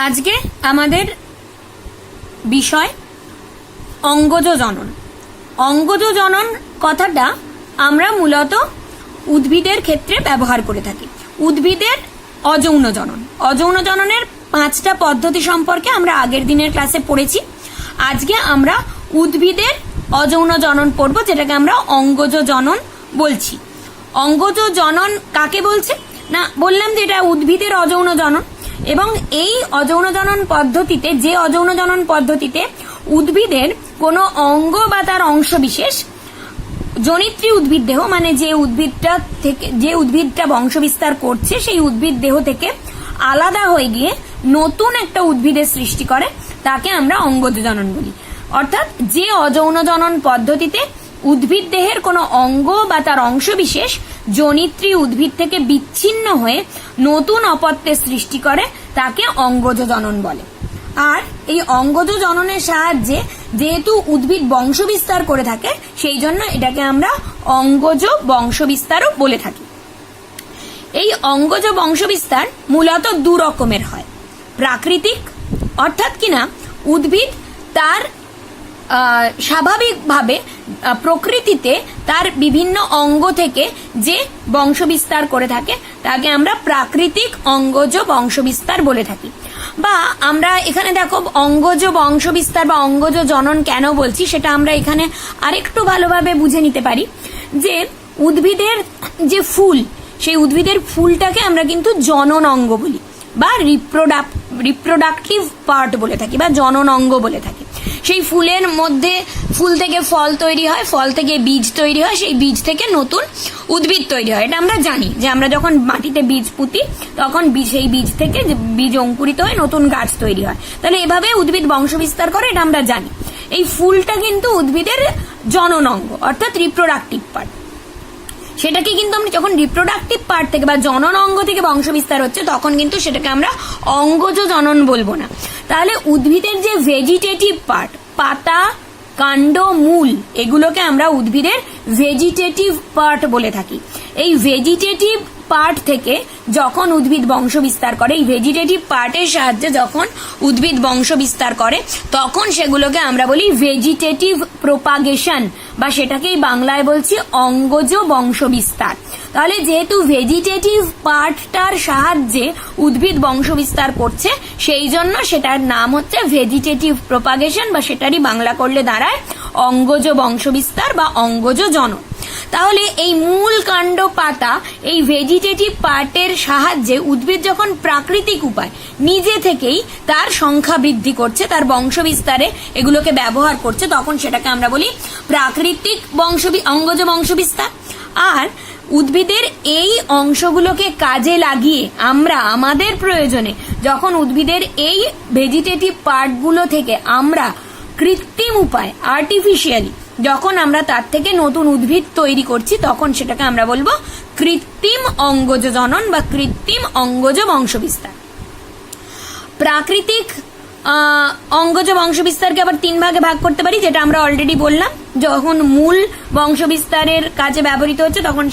আজকে আমাদের বিষয় অঙ্গজ জনন। অঙ্গজ জনন কথাটা আমরা মূলত উদ্ভিদের ক্ষেত্রে ব্যবহার করে থাকি। উদ্ভিদের অযৌন জনন, অযৌন জননের 5টা পদ্ধতি সম্পর্কে আমরা আগের দিনের ক্লাসে পড়েছি। আজকে আমরা উদ্ভিদের অযৌন জনন পড়ব, যেটাকে আমরা অঙ্গজ জনন বলছি। অঙ্গজ জনন কাকে বলছে না, বললাম যে এটা উদ্ভিদের অযৌন জনন, এবং এই অযৌন জনন পদ্ধতিতে, যে অযৌন জনন পদ্ধতিতে উদ্ভিদের কোনো অঙ্গ বা তার অংশ বিশেষ জনিত্রী উদ্ভিদ দেহ, মানে যে উদ্ভিদটা বংশ বিস্তার করছে সেই উদ্ভিদ দেহ থেকে আলাদা হয়ে গিয়ে নতুন একটা উদ্ভিদের সৃষ্টি করে, তাকে আমরা অঙ্গজ জনন বলি। অর্থাৎ যে অযৌন জনন পদ্ধতিতে উদ্ভিদ দেহের কোনো অঙ্গ বা তার অংশ বিশেষ জনিত্রী উদ্ভিদ থেকে বিচ্ছিন্ন হয়ে নতুন অপত্যের সৃষ্টি করে, তাকে অঙ্গজ জনন বলে। আর এই অঙ্গজ জননের সাহায্যে যেহেতু উদ্ভিদ বংশ বিস্তার করে থাকে, সেই জন্য এটাকে আমরা অঙ্গজ বংশবিস্তারও বলে থাকি। এই অঙ্গজ বংশবিস্তার মূলত 2 রকমের হয়। প্রাকৃতিক, অর্থাৎ কিনা উদ্ভিদ তার স্বাভাবিকভাবে প্রকৃতিতে তার বিভিন্ন অঙ্গ থেকে যে বংশ বিস্তার করে থাকে, তাকে আমরা প্রাকৃতিক অঙ্গজ বংশবিস্তার বলে থাকি। বা আমরা এখানে দেখো অঙ্গজ বংশবিস্তার বা অঙ্গজ জনন কেন বলছি, সেটা আমরা এখানে আরেকটু ভালোভাবে বুঝে নিতে পারি। যে উদ্ভিদের যে ফুল, সেই উদ্ভিদের ফুলটাকে আমরা কিন্তু জনন অঙ্গ বলি বা রিপ্রোডাক্টিভ পার্ট বলে থাকি বা জনন অঙ্গ বলে থাকি। সেই ফুলের মধ্যে ফুল থেকে ফল তৈরি হয়, ফল থেকে বীজ তৈরি হয়, সেই বীজ থেকে নতুন উদ্ভিদ তৈরি হয়। এটা আমরা জানি যে আমরা যখন মাটিতে বীজ পুঁতি, তখন সেই বীজ থেকে বীজ অঙ্কুরিত হয়ে নতুন গাছ তৈরি হয়। তাহলে এভাবে উদ্ভিদ বংশ বিস্তার করে, এটা আমরা জানি। এই ফুলটা কিন্তু উদ্ভিদের জনন অঙ্গ, অর্থাৎ রিপ্রোডাক্টিভ পার্ট। সেটাকে কিন্তু আমরা যখন রিপ্রোডাক্টিভ পার্ট থেকে বা জনন অঙ্গ থেকে বংশ বিস্তার হচ্ছে, তখন কিন্তু সেটাকে আমরা অঙ্গজ জনন বলবো না। তাহলে উদ্ভিদের যে ভেজিটেটিভ পার্ট, পাতা, কাণ্ড, মূল, এগুলোকে আমরা উদ্ভিদের ভেজিটেটিভ পার্ট বলে থাকি। এই ভেজিটেটিভ পার্ট থেকে যখন উদ্ভিদ বংশ বিস্তার করে, এই ভেজিটেটিভ পার্টের সাহায্যে যখন উদ্ভিদ বংশ বিস্তার করে, তখন সেগুলোকে আমরা বলি ভেজিটেটিভ প্রোপাগেশন, বা সেটাকেই বাংলায় বলছি অঙ্গজ বংশ বিস্তার। তাহলে যেহেতু ভেজিটেটিভ পার্টটার সাহায্যে উদ্ভিদ বংশ বিস্তার করছে, সেই জন্য সেটার নাম হচ্ছে ভেজিটেটিভ প্রোপাগেশন, বা সেটারই বাংলা করলে দাঁড়ায় অঙ্গজ বংশ বিস্তার বা অঙ্গজ জনন। তাহলে এই মূল, কাণ্ড, পাতা, এই ভেজিটেটিভ পার্টের সাহায্যে উদ্ভিদ যখন প্রাকৃতিক উপায় নিজে থেকেই তার সংখ্যা বৃদ্ধি করছে, তার বংশ বিস্তারে এগুলোকে ব্যবহার করছে, তখন সেটাকে আমরা বলি প্রাকৃতিক অঙ্গজ বংশ বিস্তার। আর উদ্ভিদের এই অংশগুলোকে কাজে লাগিয়ে আমরা আমাদের প্রয়োজনে যখন উদ্ভিদের এই ভেজিটেটিভ পার্টগুলো থেকে আমরা কৃত্রিম উপায়, আর্টিফিশিয়ালি যখন আমরা তার থেকে নতুন উদ্ভিদ তৈরি করছি, তখন সেটাকে আমরা বলবো কৃত্রিম অঙ্গজ জনন বা কৃত্রিম অঙ্গজ বংশবিস্তার। প্রাকৃতিক অঙ্গজ বংশবিস্তারকে আবার 3 ভাগে ভাগ করতে পারি, যেটা আমরা অলরেডি বললাম। যখন মূল বংশবিস্তারের কাজে ব্যবহৃত হচ্ছে, তখন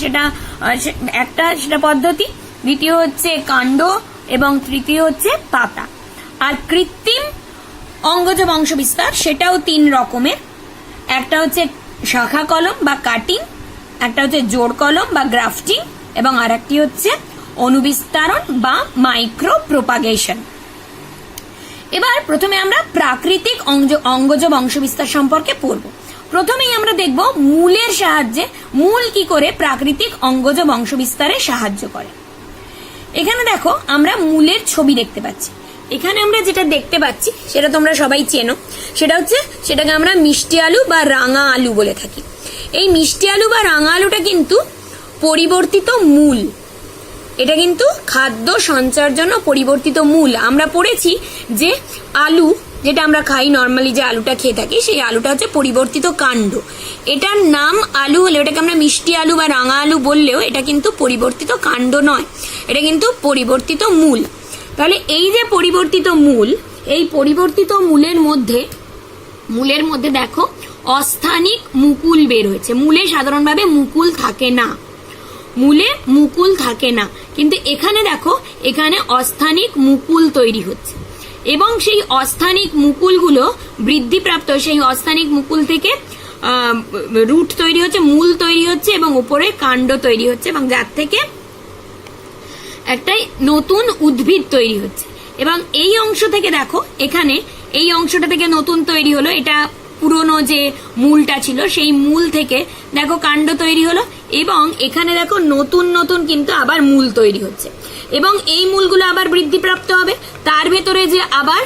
সেটা পদ্ধতি, দ্বিতীয় হচ্ছে কাণ্ড, এবং তৃতীয় হচ্ছে পাতা। আর কৃত্রিম অঙ্গজ বংশবিস্তার সেটাও 3 রকমের। একটা হচ্ছে শাখা কলম বা কাটিং, একটা হচ্ছে জোড় কলম বা গ্রাফটিং, এবং আর একটি হচ্ছে অনুবিস্তারণ বা মাইক্রো প্রোপাগেশন। এবার প্রথমে আমরা প্রাকৃতিক অঙ্গজ বংশবিস্তার সম্পর্কে পড়ব। প্রথমেই আমরা দেখব মূলের সাহায্যে মূল কি করে প্রাকৃতিক অঙ্গজ বংশবিস্তারে সাহায্য করে। এখানে দেখো আমরা মূলের ছবি দেখতে পাচ্ছি। এখানে আমরা যেটা দেখতে পাচ্ছি সেটা তোমরা সবাই চেনো, সেটাকে আমরা মিষ্টি আলু বা রাঙা আলু বলে থাকি। এই মিষ্টি আলু বা রাঙা আলুটা কিন্তু পরিবর্তিত মূল, এটা কিন্তু খাদ্য সঞ্চয়ের জন্য পরিবর্তিত মূল। আমরা পড়েছি যে আলু যেটা আমরা খাই নর্মালি, যে আলুটা খেয়ে থাকি, সেই আলুটা হচ্ছে পরিবর্তিত কাণ্ড। এটার নাম আলু হলেও, এটাকে আমরা মিষ্টি আলু বা রাঙা আলু বললেও, এটা কিন্তু পরিবর্তিত কাণ্ড নয়, এটা কিন্তু পরিবর্তিত মূল। তাহলে এই যে পরিবর্তিত মূল, এই পরিবর্তিত মূলের মধ্যে দেখো অস্থানিক মুকুল বের হয়েছে। মূলে সাধারণভাবে মুকুল থাকে না, কিন্তু এখানে দেখো এখানে অস্থানিক মুকুল তৈরি হচ্ছে। এবং সেই অস্থানিক মুকুলগুলো বৃদ্ধিপ্রাপ্ত, সেই অস্থানিক মুকুল থেকে রুট তৈরি হচ্ছে, মূল তৈরি হচ্ছে এবং উপরে কাণ্ড তৈরি হচ্ছে এবং যার থেকে একটা নতুন উদ্ভিদ তৈরি হচ্ছে। এবং এই অংশ থেকে দেখো, এখানে এই অংশটা থেকে নতুন তৈরি হলো, এটা পুরনো যে মূলটা ছিল সেই মূল থেকে দেখো কাণ্ড তৈরি হলো এবং এখানে দেখো নতুন নতুন কিন্তু আবার মূল তৈরি হচ্ছে এবং এই মূলগুলো আবার বৃদ্ধিপ্রাপ্ত হবে, তার ভেতরে যে আবার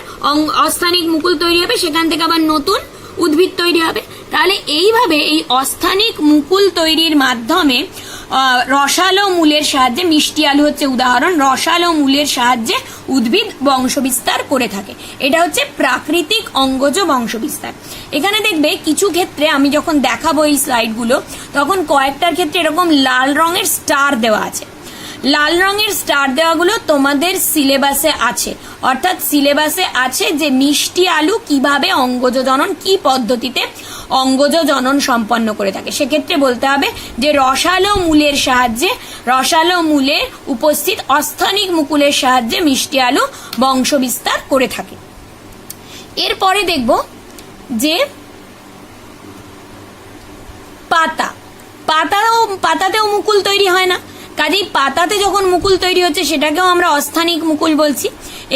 অস্থানিক মুকুল তৈরি হবে, সেখান থেকে আবার নতুন উদ্ভিদ তৈরি হবে। তাহলে এইভাবে এই অস্থানিক মুকুল তৈরির মাধ্যমে রসালো মূলের সাহায্যে, মিষ্টি আলু হচ্ছে উদাহরণ, রসালো মূলের সাহায্যে উদ্ভিদ বংশবিস্তার করে থাকে। এটা হচ্ছে প্রাকৃতিক অঙ্গজ বংশবিস্তার। এখানে দেখবে কিছু ক্ষেত্রে আমি যখন দেখাবো এই স্লাইডগুলো, তখন কয়েকটার ক্ষেত্রে এরকম লাল রঙের স্টার দেওয়া আছে। লাল রঙের স্টার দেওয়াগুলো তোমাদের সিলেবাসে আছে, অর্থাৎ সিলেবাসে আছে যে মিষ্টি আলু কিভাবে অঙ্গজ জনন, কি পদ্ধতিতে অঙ্গজ জনন সম্পন্ন করে থাকে। সেক্ষেত্রে বলতে হবে যে রসালো মূলের সাহায্যে, রসালো মূলে উপস্থিত অস্থানিক মুকুলের সাহায্যে মিষ্টি আলু বংশবিস্তার করে থাকে। এরপরে দেখব যে পাতাতেও মুকুল তৈরি হয় না, কাজেই পাতাতে যখন মুকুল তৈরি হচ্ছে সেটাকেও আমরা অস্থানিক মুকুল বলছি।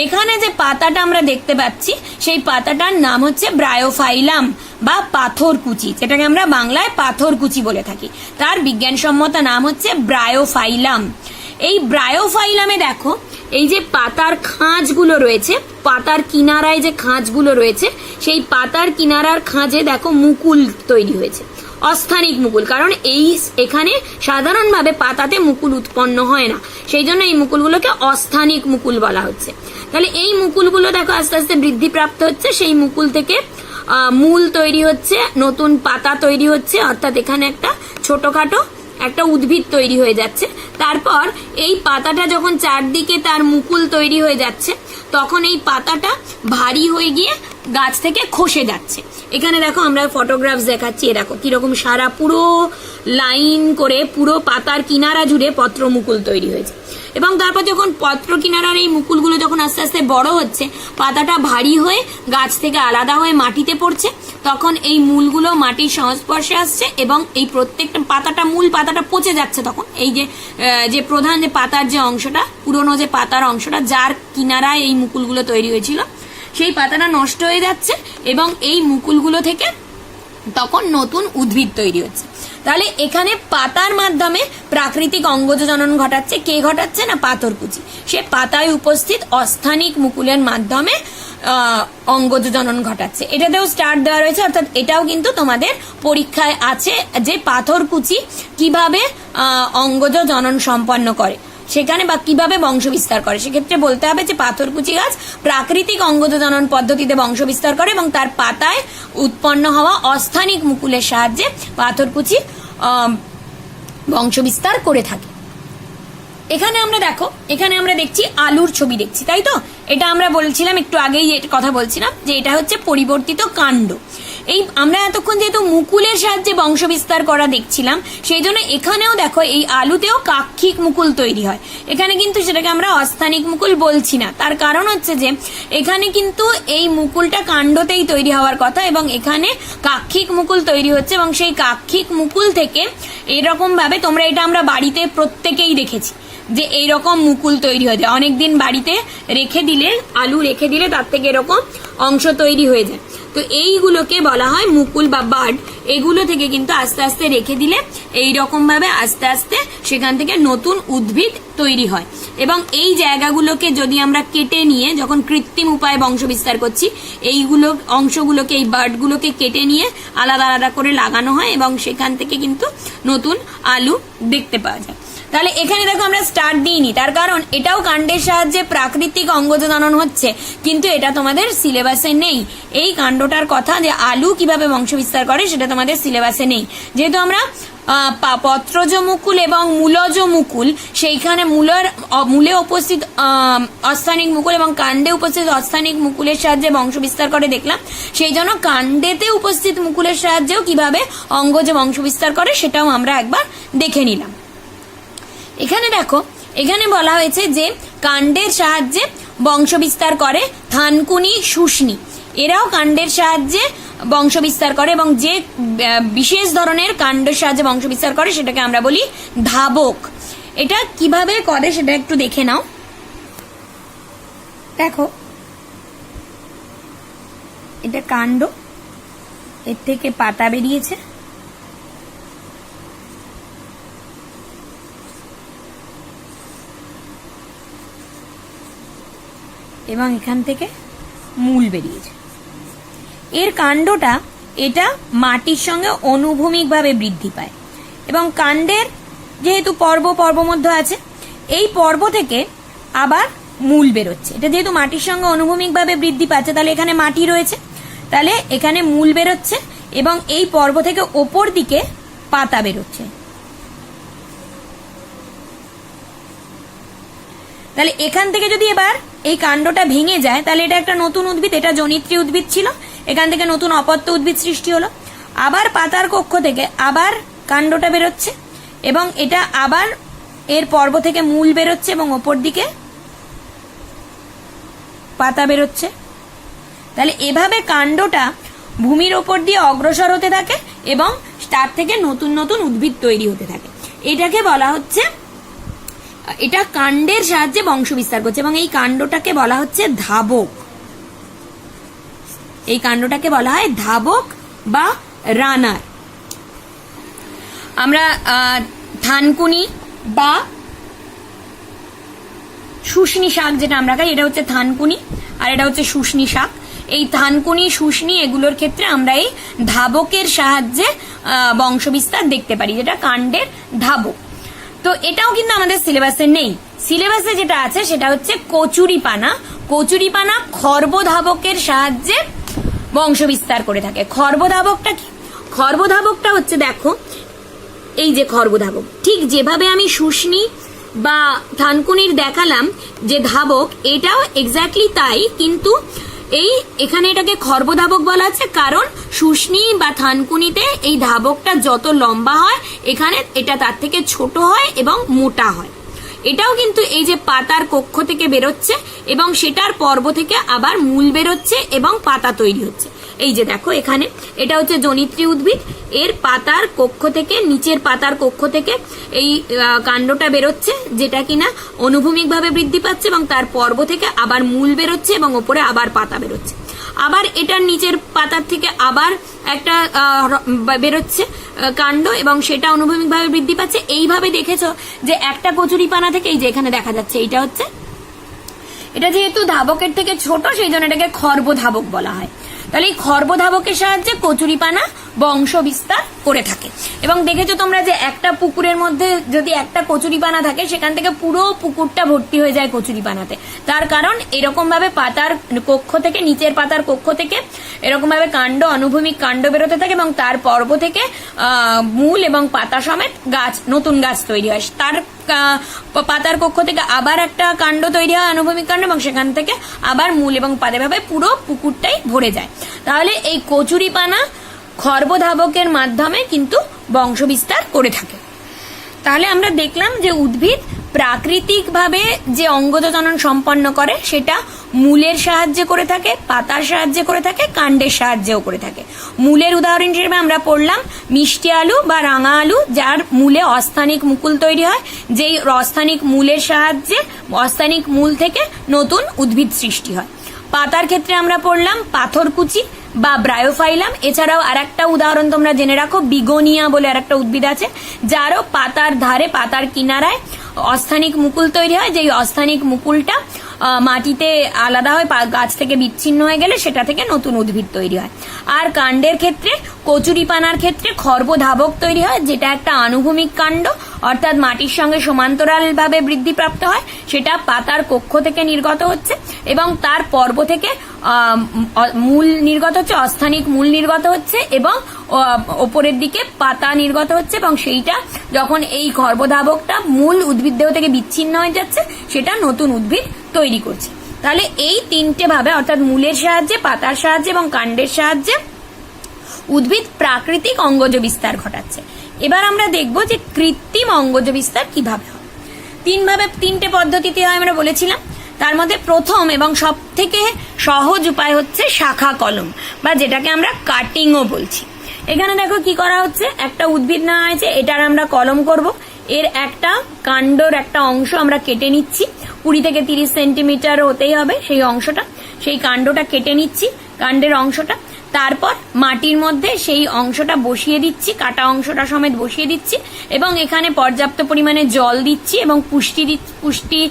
এখানে যে পাতাটা আমরা দেখতে পাচ্ছি সেই পাতাটার নাম হচ্ছে ব্রায়োফাইলাম বা পাথরকুচি, যেটাকে আমরা বাংলায় পাথরকুচি বলে থাকি। তার বিজ্ঞানসম্মত নাম হচ্ছে ব্রায়োফাইলাম। এই ব্রায়োফাইলামে দেখো এই যে পাতার খাঁজগুলো রয়েছে, পাতার কিনারায় যে খাঁজগুলো রয়েছে, সেই পাতার কিনারার খাঁজে দেখো মুকুল তৈরি হয়েছে, অস্থানিক মুকুল। কারণ এখানে সাধারণভাবে পাতাতে মুকুল উৎপন্ন হয় না, সেই জন্য এই মুকুলগুলোকে অস্থানিক মুকুল বলা হচ্ছে। তাহলে এই মুকুলগুলো দেখো আস্তে আস্তে বৃদ্ধিপ্রাপ্ত হচ্ছে, সেই মুকুল থেকে মূল তৈরি হচ্ছে, নতুন পাতা তৈরি হচ্ছে, অর্থাৎ এখানে একটা ছোটখাটো একটা উদ্ভিদ তৈরি হয়ে যাচ্ছে। তারপর এই পাতাটা যখন চারদিকে তার মুকুল তৈরি হয়ে যাচ্ছে, তখন এই পাতাটা ভারী হয়ে গিয়ে গাছ থেকে খসে যাচ্ছে। এখানে দেখো আমরা ফটোগ্রাফস দেখাচ্ছি, দেখো কিরকম সারা পুরো লাইন করে পুরো পাতার কিনারা জুড়ে পত্র মুকুল তৈরি হয়েছে। এবং তারপর যখন পত্র কিনারার এই মুকুলগুলো যখন আস্তে আস্তে বড় হচ্ছে, পাতাটা ভারী হয়ে গাছ থেকে আলাদা হয়ে মাটিতে পড়ছে, তখন এই মূলগুলো মাটির সংস্পর্শে আসছে এবং এই প্রত্যেকটা পাতাটা, মূল পাতাটা পচে যাচ্ছে। তখন এই যে প্রধান যে পাতার যে অংশটা, পুরনো যে পাতার অংশটা যার কিনারায় এই মুকুলগুলো তৈরি হয়েছিল, সেই পাতাটা নষ্ট হয়ে যাচ্ছে এবং এই মুকুলগুলো থেকে তখন নতুন উদ্ভিদ তৈরি হচ্ছে। তাহলে এখানে পাতার মাধ্যমে প্রাকৃতিক অঙ্গজ জনন ঘটাচ্ছে কে? ঘটাচ্ছে না পাথরকুচি। সে পাতায় উপস্থিত অস্থানিক মুকুলের মাধ্যমে অঙ্গজ জনন ঘটাচ্ছে। এটাতেও স্টার দেওয়া রয়েছে, অর্থাৎ এটাও কিন্তু তোমাদের পরীক্ষায় আছে যে পাথরকুচি কিভাবে অঙ্গজ জনন সম্পন্ন করে সেখানে, বা কিভাবে বংশ বিস্তার করে। সেক্ষেত্রে বলতে হবে যে পাথরকুচি গাছ প্রাকৃতিক অঙ্গজ জনন পদ্ধতিতে বংশ বিস্তার করে এবং তার পাতায় উৎপন্ন হওয়া অস্থানিক মুকুলের সাহায্যে পাথরকুচি বংশ বিস্তার করে থাকে। এখানে আমরা দেখো, এখানে আমরা দেখছি আলুর ছবি দেখছি, তাই তো? এটা আমরা বলছিলাম একটু আগেই, কথা বলছিলাম যে এটা হচ্ছে পরিবর্তিত কাণ্ড। এই আমরা এতক্ষণ যেহেতু মুকুলের সাহায্যে বংশ বিস্তার করা দেখছিলাম, সেই জন্য এখানেও দেখো এই আলুতেও কাক্ষিক মুকুল তৈরি হয়। এখানে কিন্তু সেটাকে আমরা অস্থানিক মুকুল বলছি না, তার কারণ হচ্ছে যে এখানে কিন্তু এই মুকুলটা কাণ্ডতেই তৈরি হওয়ার কথা এবং এখানে কাক্ষিক মুকুল তৈরি হচ্ছে এবং সেই কাক্ষিক মুকুল থেকে এরকম ভাবে, তোমরা এটা আমরা বাড়িতে প্রত্যেকেই দেখেছি যে এইরকম মুকুল তৈরি হয়ে যায়। অনেকদিন বাড়িতে রেখে দিলে, আলু রেখে দিলে তার থেকে এরকম অংশ তৈরি হয়ে যায়। তো এইগুলোকে বলা হয় মুকুল বা বার্ড। এগুলো থেকে কিন্তু আস্তে আস্তে রেখে দিলে এইরকম ভাবে আস্তে আস্তে সেখান থেকে নতুন উদ্ভিদ তৈরি হয়। এবং এই জায়গাগুলোকে যদি আমরা কেটে নিয়ে যখন কৃত্রিম উপায়ে বংশ বিস্তার করছি, এইগুলো অংশগুলোকে, এই বার্ডগুলোকে কেটে নিয়ে আলাদা আলাদা করে লাগানো হয় এবং সেখান থেকে কিন্তু নতুন আলু দেখতে পাওয়া যায়। তাহলে এখানে দেখো আমরা স্টার্ট দিইনি, তার কারণ এটাও কাণ্ডের সাহায্যে প্রাকৃতিক অঙ্গজ জনন হচ্ছে, কিন্তু এটা তোমাদের সিলেবাসে নেই। এই কাণ্ডটার কথা যে আলু কিভাবে বংশ বিস্তার করে সেটা তোমাদের সিলেবাসে নেই। যেহেতু আমরা পত্রজ মুকুল এবং মূলজ মুকুল, সেইখানে মূলে উপস্থিত অস্থানিক মুকুল এবং কাণ্ডে উপস্থিত অস্থানিক মুকুলের সাহায্যে বংশ বিস্তার করে দেখলাম, সেই জন্য কাণ্ডেতে উপস্থিত মুকুলের সাহায্যেও কিভাবে অঙ্গজ বংশ বিস্তার করে সেটাও আমরা একবার দেখে নিলাম। এখানে দেখো, এখানে বলা হয়েছে যে কাণ্ডের সাহায্যে বংশ বিস্তার করে থানকুনি, শুষ্নি, এরাও কাণ্ডের সাহায্যে বংশ বিস্তার করে এবং যে বিশেষ ধরনের কাণ্ডের সাহায্যে বংশ বিস্তার করে সেটাকে আমরা বলি ধাবক। এটা কিভাবে করে সেটা একটু দেখে নাও। দেখো, এটা কাণ্ড, এর থেকে পাতা বেরিয়েছে, এবং এখান থেকে মূল বেরিয়েছে। এর কাণ্ডটা এটা মাটির সঙ্গে অনুভূমিকভাবে বৃদ্ধি পায় এবং কাণ্ডের যেহেতু পর্ব মধ্যে আছে, এই পর্ব থেকে আবার মূল বেরোচ্ছে। এটা যেহেতু মাটির সঙ্গে অনুভূমিকভাবে বৃদ্ধি পাচ্ছে, তাহলে এখানে মাটি রয়েছে, তাহলে এখানে মূল বেরোচ্ছে এবং এই পর্ব থেকে ওপর দিকে পাতা বেরোচ্ছে। তাহলে এখান থেকে যদি এবার এই কাণ্ডটা ভেঙে যায়, তাহলে এটা একটা নতুন উদ্ভিদ, এটা জনিত্রী উদ্ভিদ ছিল, এখান থেকে নতুন অপত্য উদ্ভিদ সৃষ্টি হলো। আবার পাতার কক্ষ থেকে আবার কাণ্ডটা বেরোচ্ছে এবং এটা আবার এর পর্ব থেকে মূল বেরোচ্ছে এবং ওপর দিকে পাতা বেরোচ্ছে। তাহলে এভাবে কাণ্ডটা ভূমির ওপর দিয়ে অগ্রসর হতে থাকে এবং তার থেকে নতুন নতুন উদ্ভিদ তৈরি হতে থাকে। এটাকে বলা হচ্ছে, এটা কাণ্ডের সাহায্যে বংশ বিস্তার করছে এবং এই কাণ্ডটাকে বলা হচ্ছে ধাবক। এই কাণ্ডটাকে বলা হয় ধাবক বা রানার। আমরা থানকুনি বা শুষ্নি শাক যেটা আমরা খাই, এটা হচ্ছে থানকুনি আর এটা হচ্ছে শুষ্নি শাক। এই থানকুনি, শুষ্নি এগুলোর ক্ষেত্রে আমরা এই ধাবকের সাহায্যে বংশ বিস্তার দেখতে পারি, যেটা কাণ্ডের ধাবক। তো এটাও কিন্তু আমাদের সিলেবাসে নেই। সিলেবাসে যেটা আছে সেটা হচ্ছে কচুরিপানা। কচুরিপানা খর্বধাবকের সাহায্যে বংশ বিস্তার করে থাকে। খর্বধাবকটা কি? খর্বধাবকটা হচ্ছে, দেখো এই যে খর্বধাবক, ঠিক যেভাবে আমি শুষ্নি বা থানকুনির দেখালাম যে ধাবক, এটাও এক্স্যাক্টলি তাই, কিন্তু এখানে এটাকে খর্বধাবক বলা আছে কারণ শুষ্নি বা থানকুনিতে এই ধাবকটা যত লম্বা হয়, এখানে এটা তার থেকে ছোট হয় এবং মোটা হয়। এটাও কিন্তু এই যে পাতার কক্ষ থেকে বেরোচ্ছে এবং সেটার পর্ব থেকে আবার মূল বেরোচ্ছে এবং পাতা তৈরি হচ্ছে। এই যে দেখো এখানে এটা হচ্ছে জনিত্রী উদ্ভিদ, এর পাতার কক্ষ থেকে, নিচের পাতার কক্ষ থেকে এই কাণ্ডটা বেরোচ্ছে, যেটা কিনা অনুভূমিকভাবে বৃদ্ধি পাচ্ছে এবং তার পর্ব থেকে আবার মূল বেরোচ্ছে এবং ওপরে আবার পাতা বেরোচ্ছে। আবার এটার নিচের পাতার থেকে আবার একটা বেরোচ্ছে কাণ্ড এবং সেটা অনুভূমিকভাবে বৃদ্ধি পাচ্ছে। এইভাবে দেখেছো যে একটা কচুরিপানা থেকে, এই যে এখানে দেখা যাচ্ছে, এটা যেহেতু ধাবকের থেকে ছোট, সেই জন্য এটাকে খর্বধাবক বলা হয়। তাহলে এই খর্বধাবকের সাহায্যে কচুরিপানা বংশ বিস্তার করে থাকে। এবং দেখেছো তোমরা যে একটা পুকুরের মধ্যে যদি একটা কচুরিপানা থাকে, সেখান থেকে পুরো পুকুরটা ভর্তি হয়ে যায় কচুরিপানাতে। তার কারণ এরকম ভাবে পাতার কক্ষ থেকে, নিচের পাতার কক্ষ থেকে এরকম ভাবে কাণ্ড, অনুভূমিক কাণ্ড বেরোতে থাকে এবং তার পর্ব থেকে মূল এবং পাতা সমেত গাছ, নতুন গাছ তৈরি হয়। তার পাতার কক্ষ থেকে আবার একটা কাণ্ড তৈরি হয়, অনুভূমিক কাণ্ড, এবং সেখান থেকে আবার মূল এবং পাতা, ভাবে পুরো পুকুরটাই ভরে যায়। তাহলে এই কচুরিপানা খর্বধাবকের মাধ্যমে কিন্তু বংশ বিস্তার করে থাকে। তাহলে আমরা দেখলাম যে উদ্ভিদ প্রাকৃতিকভাবে যে অঙ্গজনন সম্পন্ন করে সেটা মূলের সাহায্যে করে থাকে, পাতার সাহায্যে করে থাকে, কাণ্ডের সাহায্যেও করে থাকে। মূলের উদাহরণ হিসেবে আমরা পড়লাম মিষ্টি আলু বা রাঙা আলু, যার মূলে অস্থানিক মুকুল তৈরি হয়, যেই অস্থানিক মূলের সাহায্যে অস্থানিক মূল থেকে নতুন উদ্ভিদ সৃষ্টি হয়। পাতার ক্ষেত্রে আমরা পড়লাম পাথরকুচি বা ব্রায়োফাইলাম। এছাড়াও আর একটা উদাহরণ তোমরা জেনে রাখো, বিগোনিয়া বলে আর একটা উদ্ভিদ আছে, যারও পাতার ধারে, পাতার কিনারায় অস্থানিক মুকুল তৈরি হয়, যেই অস্থানিক মুকুলটা মাটিতে আলাদা হয়, গাছ থেকে বিচ্ছিন্ন হয়ে গেলে সেটা থেকে নতুন উদ্ভিদ তৈরি হয়। আর কাণ্ডের ক্ষেত্রে, কচুরিপানার ক্ষেত্রে খর্বধাবক তৈরি হয়, যেটা একটা আনুভূমিক কাণ্ড, অর্থাৎ মাটির সঙ্গে সমান্তরাল ভাবে বৃদ্ধিপ্রাপ্ত হয়, সেটা পাতার কক্ষ থেকে নির্গত হচ্ছে এবং তার পর্ব থেকে মূল নির্গত হচ্ছে, অস্থানিক মূল নির্গত হচ্ছে এবং ওপরের দিকে পাতা নির্গত হচ্ছে, এবং সেইটা যখন এই খর্বধাবকটা মূল উদ্ভিদ দেহ থেকে বিচ্ছিন্ন হয়ে যাচ্ছে, সেটা নতুন উদ্ভিদ তৈরি করছে। তাহলে এই তিনটে ভাবে, অর্থাৎ মূলের সাহায্যে, পাতার সাহায্যে এবং কাণ্ডের সাহায্যে উদ্ভিদ প্রাকৃতিক অঙ্গজ বিস্তার ঘটাচ্ছে। এবার আমরা দেখব যে কৃত্রিম অঙ্গজ বিস্তার কিভাবে হয়। তিনটে পদ্ধতিতে হয় আমরা বলেছিলাম। তার মধ্যে প্রথম এবং সব থেকে সহজ উপায় হচ্ছে শাখা কলম, বা যেটাকে আমরা কাটিংও বলছি। এখানে দেখো কি করা হচ্ছে, একটা উদ্ভিদ নেওয়া হয়েছে, এটার আমরা কলম করব। এর একটা কাণ্ডর একটা অংশ আমরা কেটে নিচ্ছি, 20 থেকে 30 সেন্টিমিটার হতেই হবে সেই অংশটা, সেই কাণ্ডটা কেটে নিচ্ছি, কাণ্ডের অংশটা। তারপর মাটির মধ্যে সেই অংশটা বসিয়ে দিচ্ছি, কাটা অংশটা সমেত বসিয়ে দিচ্ছি, এবং এখানে পর্যাপ্ত পরিমাণে জল দিচ্ছি এবং পুষ্টি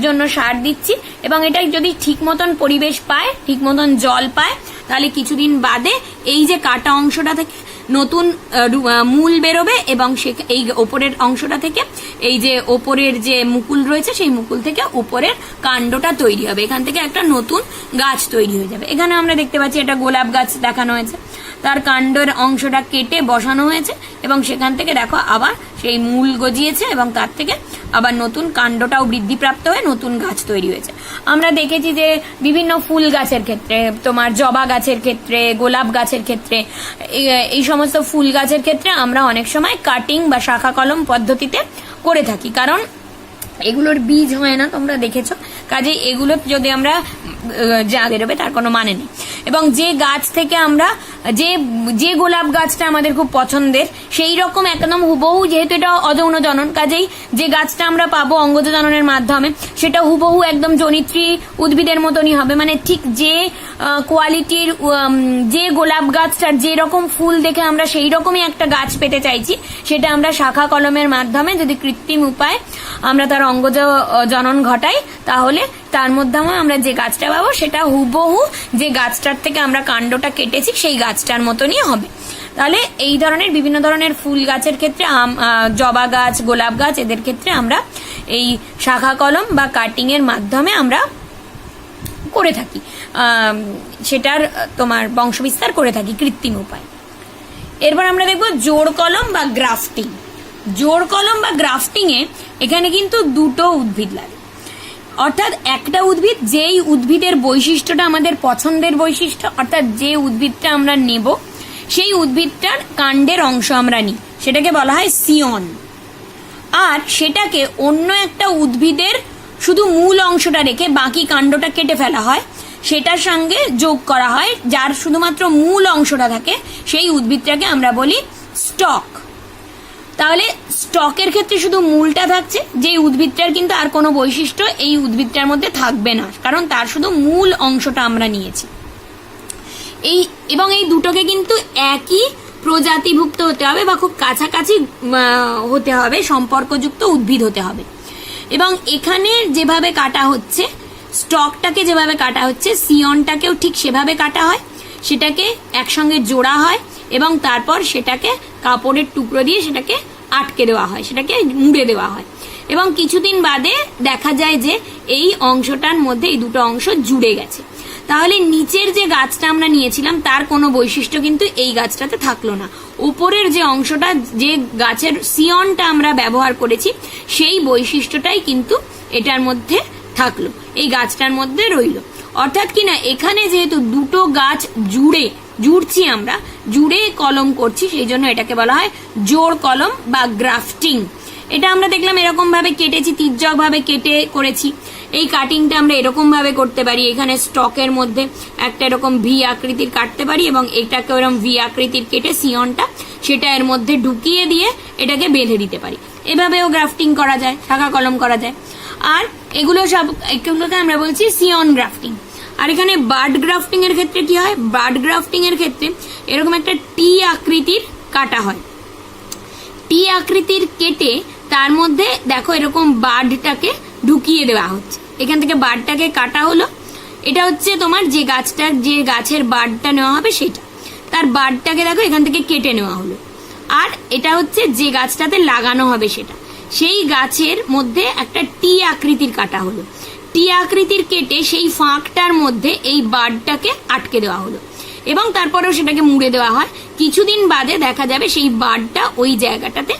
জন্য সার দিচ্ছি। এবং এটা যদি ঠিক মতন পরিবেশ পায়, ঠিক মতন জল পায়, তাহলে কিছুদিন বাদে এই যে কাটা অংশটা থেকে নতুন মূল বেরোবে, এবং এই ওপরের অংশটা থেকে এই যে ওপরের যে মুকুল রয়েছে সেই মুকুল থেকে উপরের কাণ্ডটা তৈরি হবে, এখান থেকে একটা নতুন গাছ তৈরি হয়ে যাবে। এখানে আমরা দেখতে পাচ্ছি এটা গোলাপ গাছ দেখানো হয়েছে, তার কাণ্ডের অংশটা কেটে বসানো হয়েছে, এবং সেখান থেকে দেখো আবার সেই মূল গজিয়েছে, এবং তার থেকে আবার নতুন কাণ্ডটাও বৃদ্ধিপ্রাপ্ত হয়ে নতুন গাছ তৈরি হয়েছে। আমরা দেখেছি যে বিভিন্ন ফুল গাছের ক্ষেত্রে, তোমার জবা গাছের ক্ষেত্রে, গোলাপ গাছের ক্ষেত্রে, এই সমস্ত ফুল গাছের ক্ষেত্রে আমরা অনেক সময় কাটিং বা শাখা কলম পদ্ধতিতে করে থাকি, কারণ এগুলোর বীজ হয় না, তোমরা দেখেছো। কাজে এগুলো যদি আমরা যা বেরোবে তার কোনো মানে নেই। এবং যে গাছ থেকে আমরা যে গোলাপ গাছটা আমাদের খুব পছন্দের, সেই রকম একদম হুবহু, যেহেতু এটা অযৌন জনন, কাজেই যে গাছটা আমরা পাবো অঙ্গজ জননের মাধ্যমে সেটা হুবহু একদম জনিত্রী উদ্ভিদের মতনই হবে। মানে ঠিক যে কোয়ালিটির, যে গোলাপ গাছটার যে রকম ফুল দেখে আমরা সেই রকমই একটা গাছ পেতে চাইছি, সেটা আমরা শাখা কলমের মাধ্যমে যদি কৃত্রিম উপায় আমরা তার অঙ্গজ জনন ঘটাই, তাহলে তার মধ্যে আমরা যে গাছটা পাবো সেটা হুবহু যে গাছটার থেকে আমরা কাণ্ডটা কেটেছি সেই গাছটার মতনই হবে। তাহলে এই ধরনের বিভিন্ন ধরনের ফুল গাছের ক্ষেত্রে, জবা গাছ, গোলাপ গাছ, এদের ক্ষেত্রে আমরা এই শাখা কলম বা কাটিং এর মাধ্যমে আমরা করে থাকি, সেটার তোমার বংশবিস্তার করে থাকি কৃত্রিম উপায়। এরপর আমরা দেখবো জোড় কলম বা গ্রাফটিং। জোড় কলম বা গ্রাফটিং এ এখানে কিন্তু দুটো উদ্ভিদ লাগে, অর্থাৎ একটা উদ্ভিদ, যেই উদ্ভিদের বৈশিষ্ট্যটা আমাদের পছন্দের বৈশিষ্ট্য, অর্থাৎ যে উদ্ভিদটা আমরা নেব সেই উদ্ভিদটার কাণ্ডের অংশ আমরা নিই, সেটাকে বলা হয় সিয়ন। আর সেটাকে অন্য একটা উদ্ভিদের শুধু মূল অংশটা রেখে বাকি কাণ্ডটা কেটে ফেলা হয়, সেটার সঙ্গে যোগ করা হয়, যার শুধুমাত্র মূল অংশটা থাকে, সেই উদ্ভিদটাকে আমরা বলি স্টক। তাহলে স্টকের ক্ষেত্রে শুধু মূলটা থাকছে, যে উদ্ভিদটার কিন্তু আর কোনো বৈশিষ্ট্য এই উদ্ভিদটার মধ্যে থাকবে না, কারণ তার শুধু মূল অংশটা আমরা নিয়েছি। এবং এই দুটোকে কিন্তু একই প্রজাতিভুক্ত হতে হবে বা খুব কাছাকাছি হতে হবে, সম্পর্কযুক্ত উদ্ভিদ হতে হবে। এবং এখানে যেভাবে কাটা হচ্ছে, স্টকটাকে যেভাবে কাটা হচ্ছে, সিয়নটাকেও ঠিক সেভাবে কাটা হয়, সেটাকে একসঙ্গে জোড়া হয় এবং তারপর সেটাকে কাপড়ের টুকরো দিয়ে সেটাকে আটকে দেওয়া হয়, সেটাকে মুড়ে দেওয়া হয়, এবং কিছুদিন বাদে দেখা যায় যে এই অংশটার মধ্যে এই দুটো অংশ জুড়ে গেছে। তাহলে নিচের যে গাছটা আমরা নিয়েছিলাম তার কোনো বৈশিষ্ট্য কিন্তু এই গাছটাতে থাকলো না, উপরের যে অংশটা, যে গাছের সিয়নটা আমরা ব্যবহার করেছি, সেই বৈশিষ্ট্যটাই কিন্তু এটার মধ্যে থাকলো, এই গাছটার মধ্যে রইল। অর্থাৎ কিনা এখানে যেহেতু দুটো গাছ জুড়ছি, আমরা জুড়ে কলম করছি, সেই জন্য এটাকে বলা হয় জোড় কলম বা গ্রাফটিং। এটা আমরা দেখলাম এরকম ভাবে কেটেছি, তির্যক ভাবে কেটে করেছি। এই কাটিংটা আমরা এরকম ভাবে করতে পারি, এখানে স্টকের মধ্যে একটা এরকম ভি আকৃতির কাটতে পারি এবং এটাকে এরকম ভি আকৃতির কেটে সিয়নটা সেটা এর মধ্যে ঢুকিয়ে দিয়ে এটাকে বেঁধে দিতে পারি। এভাবেও গ্রাফটিং করা যায়, শাখা কলম করা যায়। আর এগুলোকে আমরা বলছি সিয়ন গ্রাফটিং। আর এখানে বার্ড গ্রাফটিং এর ক্ষেত্রে কি হয়, বার্ড গ্রাফটিং এর ক্ষেত্রে এরকম একটা টি আকৃতির কাটা হয়, টি আকৃতির কেটে তার মধ্যে দেখো এরকম বার্ডটাকে ঢুকিয়ে দেওয়া হচ্ছে, এখান থেকে বার্ডটাকে কাটা হলো। এটা হচ্ছে তোমার যে গাছের বার্ডটা নেওয়া হবে সেটা, তার বার্ডটাকে দেখো এখান থেকে কেটে নেওয়া হলো। আর এটা হচ্ছে যে গাছটাতে লাগানো হবে সেটা, সেই গাছের মধ্যে একটা টি আকৃতির কাটা হলো, টি আকৃতির কেটে সেই ফাঁকটার মধ্যে এই বার্ডটাকে আটকে দেওয়া হলো এবং তারপরেও সেটাকে মুড়ে দেওয়া হয়। কিছুদিন বাদে দেখা যাবে সেই বার্ডটা ওই জায়গাটাতে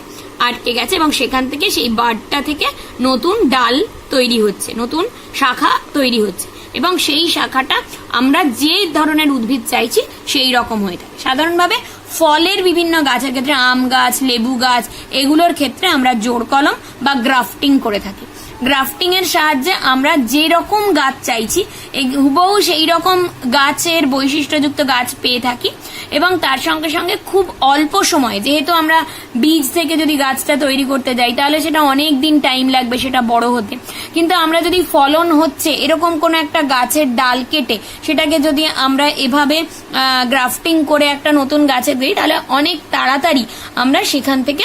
আটকে গেছে এবং সেখান থেকে সেই বার্ডটা থেকে নতুন ডাল তৈরি হচ্ছে, নতুন শাখা তৈরি হচ্ছে, এবং সেই শাখাটা আমরা যে ধরনের উদ্ভিদ চাইছি সেই রকম হয়ে থাকে। সাধারণভাবে ফলের বিভিন্ন গাছের ক্ষেত্রে, আম গাছ, লেবু গাছ, এগুলোর ক্ষেত্রে আমরা জোড় কলম বা গ্রাফটিং করে থাকি। গ্রাফটিং এর সাহায্যে আমরা যে রকম গাছ চাইছি হুবহু সেই রকম গাছের বৈশিষ্ট্যযুক্ত গাছ পেয়ে থাকি, এবং তার সঙ্গে সঙ্গে খুব অল্প সময়ে, যেহেতু আমরা বীজ থেকে যদি গাছটা তৈরি করতে যাই তাহলে সেটা অনেক দিন টাইম লাগবে সেটা বড় হতে, কিন্তু আমরা যদি ফলন হচ্ছে এরকম কোনো একটা গাছের ডাল কেটে সেটাকে যদি আমরা এভাবে গ্রাফটিং করে একটা নতুন গাছে দিই তাহলে অনেক তাড়াতাড়ি আমরা সেখান থেকে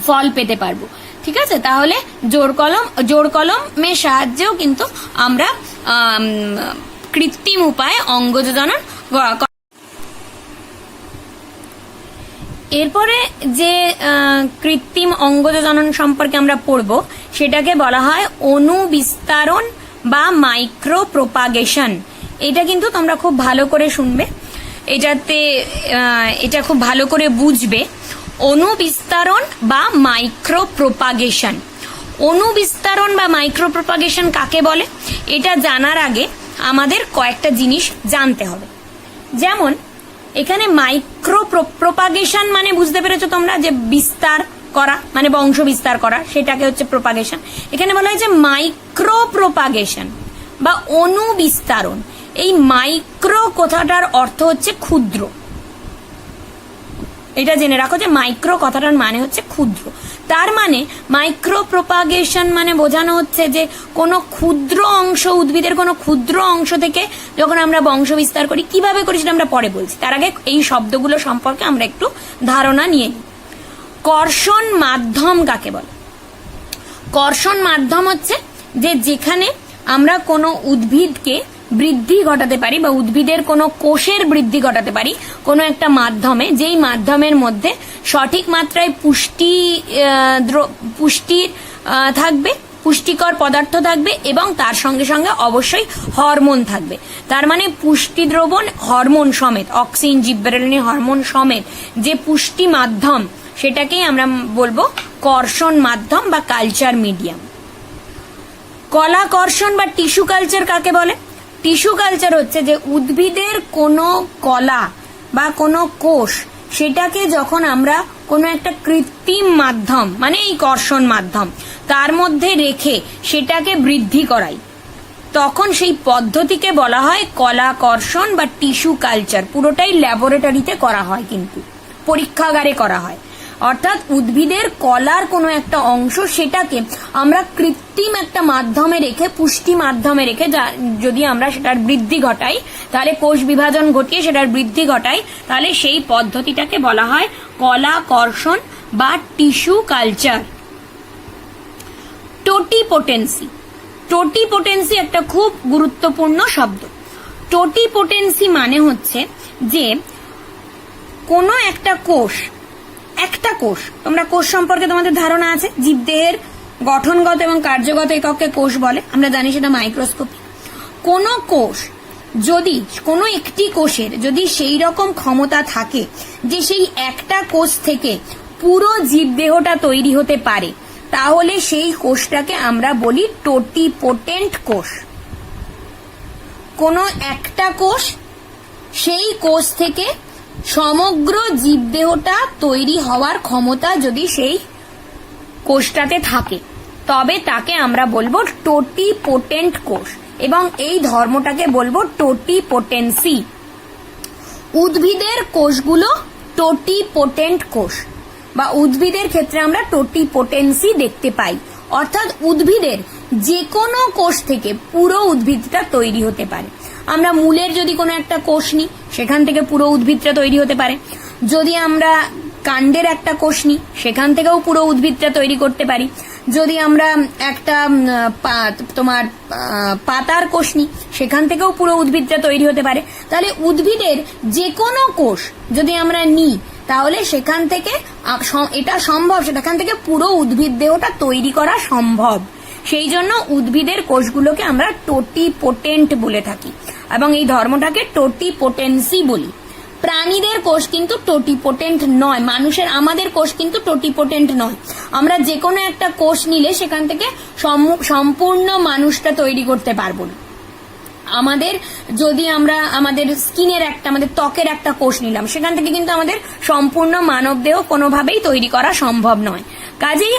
ফল পেতে পারবো। ঠিক আছে, তাহলে জোড় কলমের সাহায্যেও কিন্তু আমরা কৃত্রিম উপায়ে অঙ্গজ জনন। এরপরে যে কৃত্রিম অঙ্গজ জনন সম্পর্কে আমরা পড়ব সেটাকে বলা হয় অনুবিস্তারণ বা মাইক্রো প্রোপাগেশন। এটা কিন্তু তোমরা খুব ভালো করে শুনবে, এটা খুব ভালো করে বুঝবে। অনুবিস্তারণ বা মাইক্রো প্রোপাগেশন। অনুবিস্তারণ বা মাইক্রো প্রোপাগেশন কাকে বলে এটা জানার আগে আমাদের কয়েকটা জিনিস জানতে হবে। যেমন এখানে মাইক্রো প্রোপাগেশন মানে বুঝতে পেরেছো তোমরা, যে বিস্তার করা মানে বংশ বিস্তার করা, সেটাকে হচ্ছে প্রোপাগেশন। এখানে বলা হয়েছে মাইক্রো প্রোপাগেশন বা অনুবিস্তারণ। এই মাইক্রো কথাটার অর্থ হচ্ছে ক্ষুদ্র। এটা জেনে রাখো যে মাইক্রো কথাটার মানে হচ্ছে ক্ষুদ্র। তার মানে মাইক্রো প্রোপাগেশন মানে বোঝানো হচ্ছে যে কোনো ক্ষুদ্র অংশ, উদ্ভিদের কোনো ক্ষুদ্র অংশ থেকে যখন আমরা বংশ বিস্তার করি, কিভাবে করি সেটা আমরা পরে বলছি। তার আগে এই শব্দগুলো সম্পর্কে আমরা একটু ধারণা নিয়ে নিই। কর্ষণ মাধ্যম কাকে বলে? কর্ষণ মাধ্যম হচ্ছে যে যেখানে আমরা কোনো উদ্ভিদকে বৃদ্ধি ঘটাতে পারি বা উদ্ভিদের কোনো কোষের বৃদ্ধি ঘটাতে পারি কোনো একটা মাধ্যমে, যেই মাধ্যমের মধ্যে সঠিক মাত্রায় পুষ্টির থাকবে, পুষ্টিকর পদার্থ থাকবে এবং তার সঙ্গে সঙ্গে অবশ্যই হরমোন থাকবে। তার মানে পুষ্টি দ্রবণ, হরমোন সমেত, অক্সিন, জিবরেলিন হরমোন সমেত যে পুষ্টি মাধ্যম, সেটাকেই আমরা বলবো কর্ষণ মাধ্যম বা কালচার মিডিয়াম। কলা কর্ষণ বা টিস্যু কালচার কাকে বলে? টিস্যু কালচার হচ্ছে যে উদ্ভিদের কোনো কলা বা কোনো কোষ, সেটাকে যখন আমরা কোনো একটা কৃত্রিম মাধ্যম মানে এই কর্ষণ মাধ্যম তার মধ্যে রেখে সেটাকে বৃদ্ধি করাই, তখন সেই পদ্ধতিকে বলা হয় কলা কর্ষণ বা টিস্যু কালচার। পুরোটাই ল্যাবরেটরিতে করা হয়, কিন্তু পরীক্ষাগারে করা হয়। অর্থাৎ উদ্ভিদের কলার কোনো একটা অংশ, সেটাকে আমরা কৃত্রিম একটা মাধ্যমে রেখে, পুষ্টি মাধ্যমে রেখে যদি আমরা সেটার বৃদ্ধি ঘটাই, তাহলে কোষ বিভাজন ঘটিয়ে সেটার বৃদ্ধি ঘটাই, তাহলে সেই পদ্ধতিটাকে বলা হয় কলা কর্ষণ বা টিস্যু কালচার। টোটিপোটেন্সি। টোটিপোটেন্সি একটা খুব গুরুত্বপূর্ণ শব্দ। টোটিপোটেন্সি মানে হচ্ছে যে কোনো একটা কোষ, তোমরা কোষ সম্পর্কে তোমাদের ধারণা আছে, জীবদেহের গঠনগত এবং কার্যগত এককে কোষ বলে, আমরা জানি সেটা মাইক্রোস্কোপি। কোনো কোষ যদি, কোনো একটি কোষের যদি সেই রকম ক্ষমতা থাকে যে সেই একটা কোষ থেকে পুরো জীবদেহটা তৈরি হতে পারে, তাহলে সেই কোষটাকে আমরা বলি টোটিপোটেন্ট কোষ। কোনো একটা কোষ, সেই কোষ থেকে সমগ্র জীবদেহটা তৈরি হওয়ার ক্ষমতা যদি সেই কোষটাতে থাকে, তবে তাকে আমরা বলবো টোটিপোটেন্ট কোষ, এবং এই ধর্মটাকে বলবো টোটিপোটেন্সি। উদ্ভিদের কোষগুলো টোটিপোটেন্ট কোষ বা উদ্ভিদের ক্ষেত্রে আমরা টোটিপোটেন্সি দেখতে পাই। অর্থাৎ উদ্ভিদের যে কোনো কোষ থেকে পুরো উদ্ভিদটা তৈরি হতে পারে। আমরা মূলের যদি কোনো একটা কোষ নিই, সেখান থেকে পুরো উদ্ভিদটা তৈরি হতে পারে। যদি আমরা কাণ্ডের একটা কোষ নিই, সেখান থেকেও পুরো উদ্ভিদটা তৈরি করতে পারি। যদি আমরা একটা তোমার পাতার কোষ নিই, সেখান থেকেও পুরো উদ্ভিদটা তৈরি হতে পারে। তাহলে উদ্ভিদের যে কোনো কোষ যদি আমরা নিই, তাহলে সেখান থেকে এটা সম্ভব, সেখান থেকে পুরো উদ্ভিদ দেহটা তৈরি করা সম্ভব। সেই জন্য উদ্ভিদের কোষগুলোকে আমরা টোটিপোটেন্ট বলে থাকি এবং এই ধর্মটাকে টোটিপোটেন্সি বলি। প্রাণীদের কোষ কিন্তু টোটিপোটেন্ট নয়, আমাদের কোষ কিন্তু টোটিপোটেন্ট নয়। আমরা যে কোনো একটা কোষ নিলে সেখান থেকে সম্পূর্ণ মানুষটা তৈরি করতে পারবো না। আমাদের যদি আমরা আমাদের স্কিনের আমাদের ত্বকের একটা কোষ নিলাম, সেখান থেকে কিন্তু আমাদের সম্পূর্ণ মানব দেহ কোনোভাবেই তৈরি করা সম্ভব নয়। কাজেই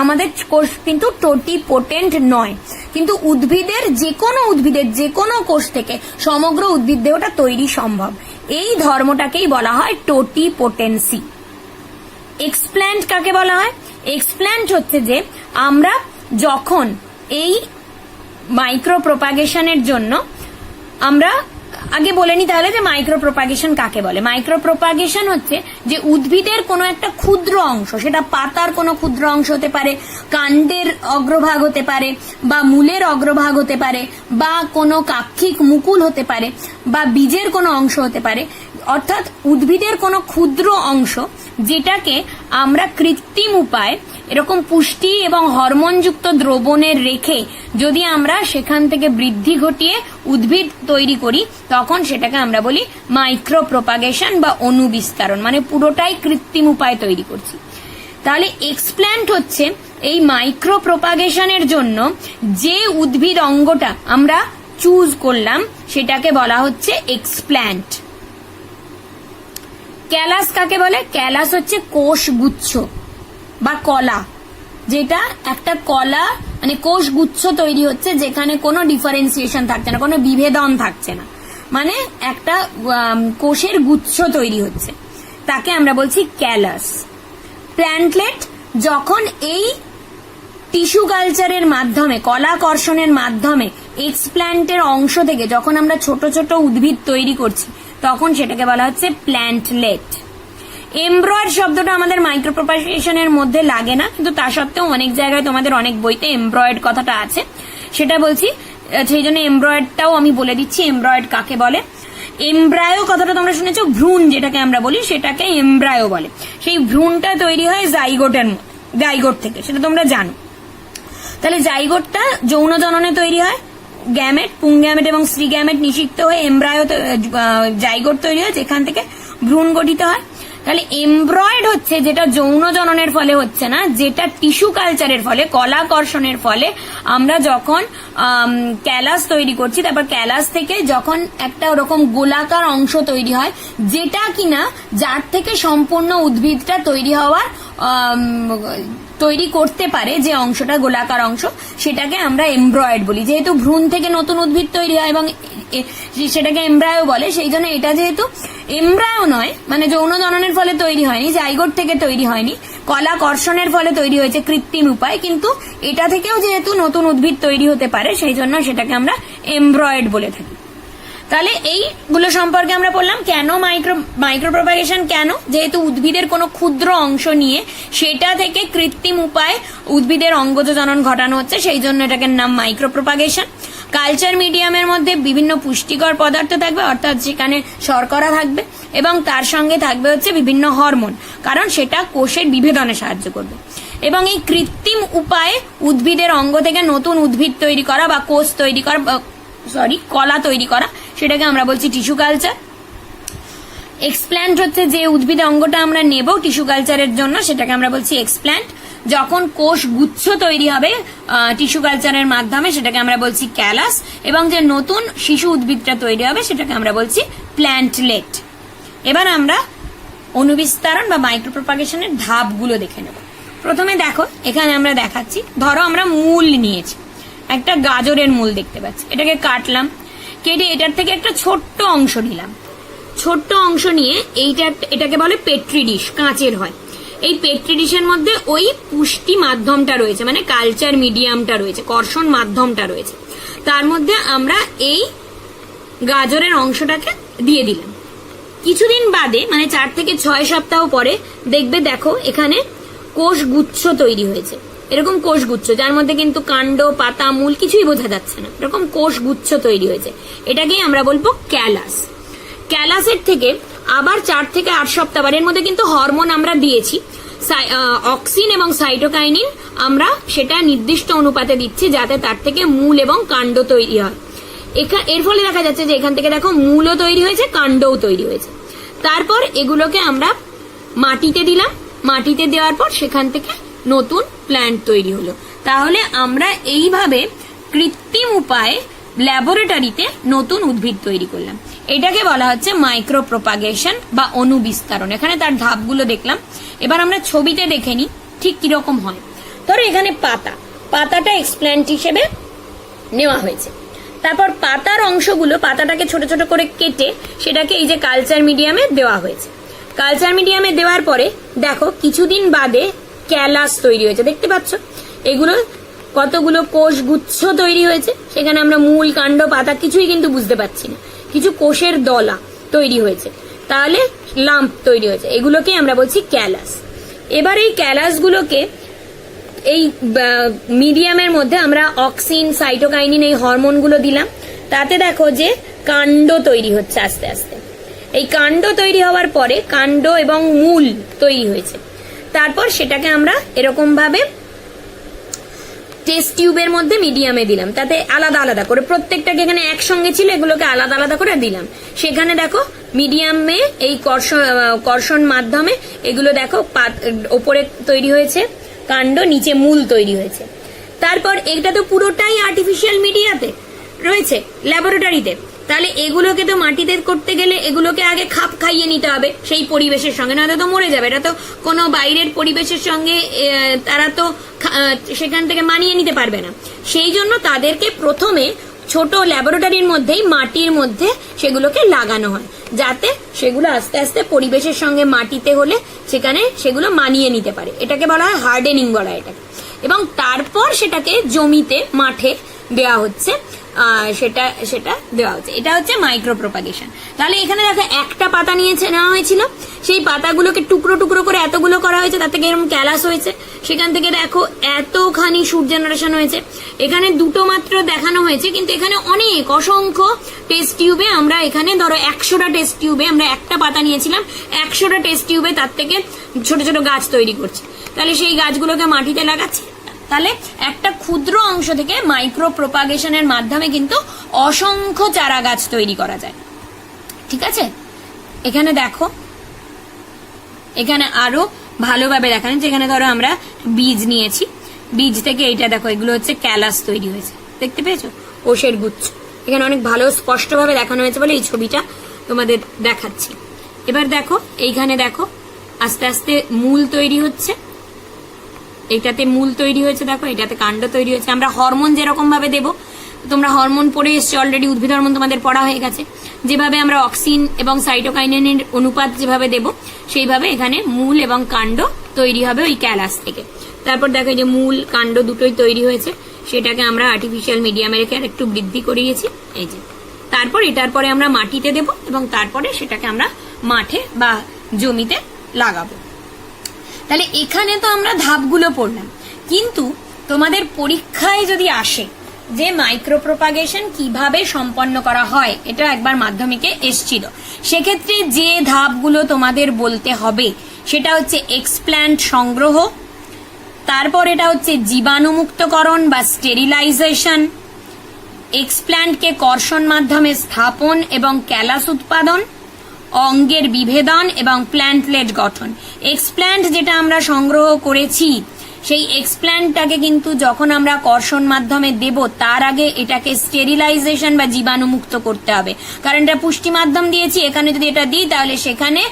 আমাদের কোষ কিন্তু টোটিপোটেন্ট নয়, কিন্তু উদ্ভিদের যে কোনো কোষ থেকে সমগ্র উদ্ভিদ দেহটা তৈরি সম্ভব। এই ধর্মটাকেই বলা হয় টোটিপোটেন্সি। এক্সপ্ল্যান্ট কাকে বলা হয়? এক্সপ্ল্যান্ট হচ্ছে যে আমরা যখন এই মাইক্রো প্রোপাগেশনের জন্য আমরা আগে বলে নি তাহলে যে মাইক্রো প্রোপাগেশন কাকে বলে। মাইক্রো প্রোপাগেশন হচ্ছে যে উদ্ভিদের কোনো একটা ক্ষুদ্র অংশ, সেটা পাতার কোনো ক্ষুদ্র অংশ হতে পারে, কাণ্ডের অগ্রভাগ হতে পারে, বা মূলের অগ্রভাগ হতে পারে, বা কোনো কাক্ষিক মুকুল হতে পারে, বা বীজের কোনো অংশ হতে পারে, অর্থাৎ উদ্ভিদের কোনো ক্ষুদ্র অংশ যেটাকে আমরা কৃত্রিম উপায়ে এরকম পুষ্টি এবং হরমোনযুক্ত দ্রবণে রেখে যদি আমরা সেখান থেকে বৃদ্ধি ঘটিয়ে উদ্ভিদ তৈরি করি, তখন সেটাকে আমরা বলি মাইক্রো প্রোপাগেশন বা অনুবিস্তারণ, মানে পুরোটাই কৃত্রিম উপায়ে তৈরি করছি। তাহলে এক্সপ্ল্যান্ট হচ্ছে এই মাইক্রো প্রোপাগেশনের জন্য যে উদ্ভিদ অঙ্গটা আমরা চুজ করলাম সেটাকে বলা হচ্ছে এক্সপ্ল্যান্ট। ক্যালাস কাকে বলে? ক্যালাস হচ্ছে কোষগুচ্ছ বা কলা, যেটা একটা কলা মানে কোষগুচ্ছ তৈরি হচ্ছে যেখানে কোনো ডিফারেন্সিয়েশন থাকছে না, কোনো বিভেদন থাকছে না, মানে একটা কোষের গুচ্ছ তৈরি হচ্ছে, তাকে আমরা বলছি ক্যালাস। প্ল্যান্টলেট যখন এই টিস্যু কালচারের মাধ্যমে, কলাকর্ষণের মাধ্যমে এক্সপ্ল্যান্টের অংশ থেকে যখন আমরা ছোট ছোট উদ্ভিদ তৈরি করছি, তখন সেটাকে বলা হচ্ছে প্ল্যান্টলেট। এমব্রয়েড শব্দটা আমাদের মাইক্রো প্রোপাগেশনের মধ্যে লাগে না, কিন্তু তা সত্ত্বেও অনেক জায়গায় তোমাদের অনেক বইতে এমব্রয়েড কথাটা আছে, সেটা বলছি, সেই জন্য এমব্রয়েডটাও আমি বলে দিচ্ছি এমব্রয়েড কাকে বলে। এমব্রায়ো কথাটা তোমরা শুনেছো, ভ্রূণ যেটাকে আমরা বলি সেটাকে এমব্রায়ো বলে। সেই ভ্রূণটা তৈরি হয় জাইগোট থেকে, সেটা তোমরা জানো। তাহলে জাইগোটটা যৌন জননে তৈরি হয়, গ্যামেট, পুংগ্যামেট এবং স্ত্রী গ্যামেট নিষিক্ত হয়ে এমব্রায়ো জাইগোট তৈরি হয়, যেখান থেকে ভ্রূণ গঠিত হয়। তাহলে এমব্রয়েড হচ্ছে যেটা যৌন জননের ফলে হচ্ছে না, যেটা টিস্যু কালচারের ফলে, কলাকর্ষণের ফলে আমরা যখন ক্যালাস তৈরি করছি, তারপর ক্যালাস থেকে যখন একটা ওরকম গোলাকার অংশ তৈরি হয়, যেটা কিনা যার থেকে সম্পূর্ণ উদ্ভিদটা তৈরি করতে পারে, যে অংশটা গোলাকার অংশ, সেটাকে আমরা এমব্রয়েড বলি। যেহেতু ভ্রূণ থেকে নতুন উদ্ভিদ তৈরি হয় এবং সেটাকে এমব্রায়ো বলে, সেই জন্য এটা যেহেতু এমব্রায়ো নয়, মানে যৌন জননের ফলে তৈরি হয়নি, জাইগোট থেকে তৈরি হয়নি, কলাকর্ষণের ফলে তৈরি হয়েছে কৃত্রিম উপায়, কিন্তু এটা থেকেও যেহেতু নতুন উদ্ভিদ তৈরি হতে পারে, সেই জন্য সেটাকে আমরা এমব্রয়েড বলে থাকি। তাহলে এইগুলো সম্পর্কে আমরা বললাম। কেন মাইক্রো প্রোপাগেশন কেন? যেহেতু উদ্ভিদের কোনো ক্ষুদ্র অংশ নিয়ে সেটা থেকে কৃত্রিম উপায়ে উদ্ভিদের অঙ্গজ জনন ঘটানো হচ্ছে, সেই জন্য এটাকে নাম মাইক্রো প্রোপাগেশন। কালচার মিডিয়ামের মধ্যে বিভিন্ন পুষ্টিকর পদার্থ থাকবে, অর্থাৎ সেখানে শর্করা থাকবে এবং তার সঙ্গে থাকবে হচ্ছে বিভিন্ন হরমোন, কারণ সেটা কোষের বিভেদনে সাহায্য করবে। এবং এই কৃত্রিম উপায়ে উদ্ভিদের অঙ্গ থেকে নতুন উদ্ভিদ তৈরি করা বা কোষ তৈরি করা, কলা তৈরি করা, সেটাকে আমরা বলছি টিস্যু কালচার। এক্সপ্ল্যান্ট হচ্ছে যে উদ্ভিদ অঙ্গটা আমরা নেব টিস্যু কালচারের জন্য, সেটাকে আমরা বলছি এক্সপ্ল্যান্ট। যখন কোষ গুচ্ছ তৈরি হবে টিস্যু কালচারের মাধ্যমে, সেটাকে আমরা বলছি ক্যালাস। এবং যে নতুন শিশু উদ্ভিদটা তৈরি হবে, সেটাকে আমরা বলছি প্ল্যান্টলেট। এবার আমরা অনুবিস্তারণ বা মাইক্রো প্রোপাগেশনের ধাপগুলো দেখে নেব। প্রথমে দেখো, এখানে আমরা দেখাচ্ছি, ধরো আমরা মূল নিয়েছি, একটা গাজরের মূল দেখতে পাচ্ছি, এটাকে কাটলাম, কেটে এটার থেকে একটা ছোট্ট অংশ নিলাম। ছোট্ট অংশ নিয়ে এটাকে বলে পেট্রি ডিশ, কাঁচের হয়। এই পেট্রি ডিশের মধ্যে ওই পুষ্টি মাধ্যমটা রয়েছে, মানে কালচার মিডিয়ামটা রয়েছে, কর্ষণ মাধ্যমটা রয়েছে, তার মধ্যে আমরা এই গাজরের অংশটাকে দিয়ে দিলাম। কিছুদিন বাদে, মানে 4 থেকে 6 সপ্তাহ পরে দেখবে, দেখো এখানে কোষ গুচ্ছ তৈরি হয়েছে, এরকম কোষ গুচ্ছ, যার মধ্যে কিন্তু কাণ্ড, পাতা, মূল কিছুই বোঝা যাচ্ছে না, এরকম কোষ গুচ্ছ তৈরি হয়েছে, এটাকেই আমরা বলবো ক্যালাস। ক্যালাসের থেকে আবার 4 থেকে 8 সপ্তাহ পরে, এর মধ্যে কিন্তু হরমোন আমরা দিয়েছি, অক্সিন এবং সাইটোকাইনিন, আমরা সেটা নির্দিষ্ট অনুপাতে দিচ্ছি যাতে তার থেকে মূল এবং কাণ্ড তৈরি হয়। এর ফলে দেখা যাচ্ছে যে এখান থেকে দেখো মূলও তৈরি হয়েছে, কাণ্ডও তৈরি হয়েছে। তারপর এগুলোকে আমরা মাটিতে দিলাম, মাটিতে দেওয়ার পর সেখান থেকে নতুন প্ল্যান্ট তৈরি হলো। তাহলে আমরা এইভাবে কৃত্রিম উপায়ে ল্যাবরেটরিতে নতুন উদ্ভিদ তৈরি করলাম। এটাকে বলা হচ্ছে মাইক্রো প্রপাগেশন বা অনুবিস্তারণ। এখানে তার ধাপগুলো দেখলাম। এবার আমরা ছবিতে দেখে নিই ঠিক কিরকম হয়। ধরো এখানে পাতাটা এক্সপ্ল্যান্ট হিসেবে নেওয়া হয়েছে। তারপর পাতার অংশগুলো, পাতাটাকে ছোট ছোট করে কেটে সেটাকে এই যে কালচার মিডিয়ামে দেওয়া হয়েছে। কালচার মিডিয়ামে দেওয়ার পরে দেখো কিছুদিন বাদে ক্যালাস তৈরি হয়েছে, দেখতে পাচ্ছ? এগুলো কতগুলো কোষ গুচ্ছ তৈরি হয়েছে। সেখানে আমরা মূল, কাণ্ড, পাতা কিছুই কিন্তু বুঝতে পারছি না। কিছু কোষের দলা তৈরি হয়েছে, তাহলে লাম্প তৈরি হয়েছে। এগুলোকে আমরা বলছি ক্যালাস। এবার এই ক্যালাসগুলোকে এই মিডিয়ামের মধ্যে আমরা অক্সিন, সাইটোকাইনিন এই হরমোনগুলো দিলাম। তাতে দেখো যে কাণ্ড তৈরি হচ্ছে আস্তে আস্তে। এই কাণ্ড তৈরি হওয়ার পরে কাণ্ড এবং মূল তৈরি হয়েছে। তারপর সেটাকে আমরা এরকম ভাবে টেস্ট টিউবের মধ্যে মিডিয়ামে দিলাম। তাতে আলাদা আলাদা করে, প্রত্যেকটাকে এখানে একসঙ্গে ছিল, এগুলোকে আলাদা আলাদা করে দিলাম। সেখানে দেখো মিডিয়ামে এই কর্ষণ মাধ্যমে এগুলো দেখো ওপরে তৈরি হয়েছে কাণ্ড, নিচে মূল তৈরি হয়েছে। তারপর এটা তো পুরোটাই আর্টিফিশিয়াল মিডিয়াতে রয়েছে ল্যাবরেটরিতে। তাহলে এগুলোকে তো মাটিতে করতে গেলে এগুলোকে আগে খাপ খাইয়ে নিতে হবে সেই পরিবেশের সঙ্গে, নয়তো তো মরে যাবে। এটা তো কোনো বাইরের পরিবেশের সঙ্গে তারা তো সেখান থেকে মানিয়ে নিতে পারবে না। সেই জন্য তাদেরকে প্রথমে ছোট ল্যাবরেটরির মধ্যেই মাটির মধ্যে সেগুলোকে লাগানো হয়, যাতে সেগুলো আস্তে আস্তে পরিবেশের সঙ্গে মাটিতে হলে সেখানে সেগুলো মানিয়ে নিতে পারে। এটাকে বলা হয় হার্ডেনিং বলা হয় এটাকে। এবং তারপর সেটাকে জমিতে, মাঠে দেওয়া হচ্ছে, সেটা দেওয়া হচ্ছে। এটা হচ্ছে মাইক্রো প্রপাগেশন। তাহলে এখানে দেখো একটা পাতা নেওয়া হয়েছিল, সেই পাতাগুলোকে টুকরো টুকরো করে এতগুলো করা হয়েছে, তার থেকে এরকম ক্যালাস হয়েছে। সেখান থেকে দেখো এতখানি শুট জেনারেশন হয়েছে। এখানে দুটো মাত্র দেখানো হয়েছে, কিন্তু এখানে অনেক অসংখ্য টেস্ট টিউবে আমরা, এখানে ধরো 100টা টেস্ট টিউবে আমরা একটা পাতা নিয়েছিলাম, 100টা টেস্ট টিউবে তার থেকে ছোট ছোট গাছ তৈরি করছি। তাহলে সেই গাছগুলোকে মাটিতে লাগাচ্ছি। তাহলে একটা ক্ষুদ্র অংশ থেকে মাইক্রো প্রপাগেশনের মাধ্যমে কিন্তু অসংখ্য চারা গাছ তৈরি করা যায়। ঠিক আছে, এখানে দেখো, এখানে আরো ভালোভাবে দেখানো, যেখানে ধরো আমরা বীজ নিয়েছি, বীজ থেকে এইটা দেখো, এগুলো হচ্ছে ক্যালাস তৈরি হয়েছে, দেখতে পেয়েছো? কোষের গুচ্ছ। এখানে অনেক ভালো স্পষ্টভাবে দেখানো হয়েছে বলে এই ছবিটা তোমাদের দেখাচ্ছি। এবার দেখো এইখানে দেখো আস্তে আস্তে মূল তৈরি হচ্ছে। এটাতে মূল তৈরি হয়েছে, দেখো এটাতে কাণ্ড তৈরি হয়েছে। আমরা হরমোন যেরকম ভাবে দেবো, তোমরা হরমোন পড়ে এসছো অলরেডি, উদ্ভিদ হরমোন তোমাদের পড়া হয়ে গেছে। যেভাবে আমরা অক্সিন এবং সাইটোকাইনিনের অনুপাত যেভাবে দেব, সেইভাবে এখানে মূল এবং কাণ্ড তৈরি হবে ওই ক্যালাস থেকে। তারপর দেখো যে মূল কাণ্ড দুটোই তৈরি হয়েছে, সেটাকে আমরা আর্টিফিশিয়াল মিডিয়ামে রেখে আর একটু বৃদ্ধি করিয়েছি, এই যে। তারপর এটার পরে আমরা মাটিতে দেব এবং তারপরে সেটাকে আমরা মাঠে বা জমিতে লাগাবো। তাহলে এখানে তো আমরা ধাপগুলো পড়লাম, কিন্তু তোমাদের পরীক্ষায় যদি আসে যে মাইক্রো প্রপাগেশন কিভাবে সম্পন্ন করা হয়, এটা একবার মাধ্যমিকে এসেছিল, সেক্ষেত্রে যে ধাপগুলো তোমাদের বলতে হবে সেটা হচ্ছে এক্সপ্ল্যান্ট সংগ্রহ, তারপর এটা হচ্ছে জীবাণুমুক্তকরণ বা স্টেরিলাইজেশন, এক্সপ্ল্যান্টকে কর্ষণ মাধ্যমে স্থাপন এবং ক্যালাস উৎপাদন, অঙ্গের বিভেদন এবং প্ল্যান্টলেট গঠন। এক্সপ্ল্যান্ট যেটা আমরা সংগ্রহ করেছি, সেই এক্সপ্ল্যান্টটাকে কিন্তু যখন আমরা কর্ষণ মাধ্যমে দেব, তার আগে এটাকে স্টেরিলাইজেশন বা জীবাণুমুক্ত করতে হবে। কারণ এটা পুষ্টি মাধ্যম দিয়েছি, এখানে যদি এটা দিই তাহলে সেখানে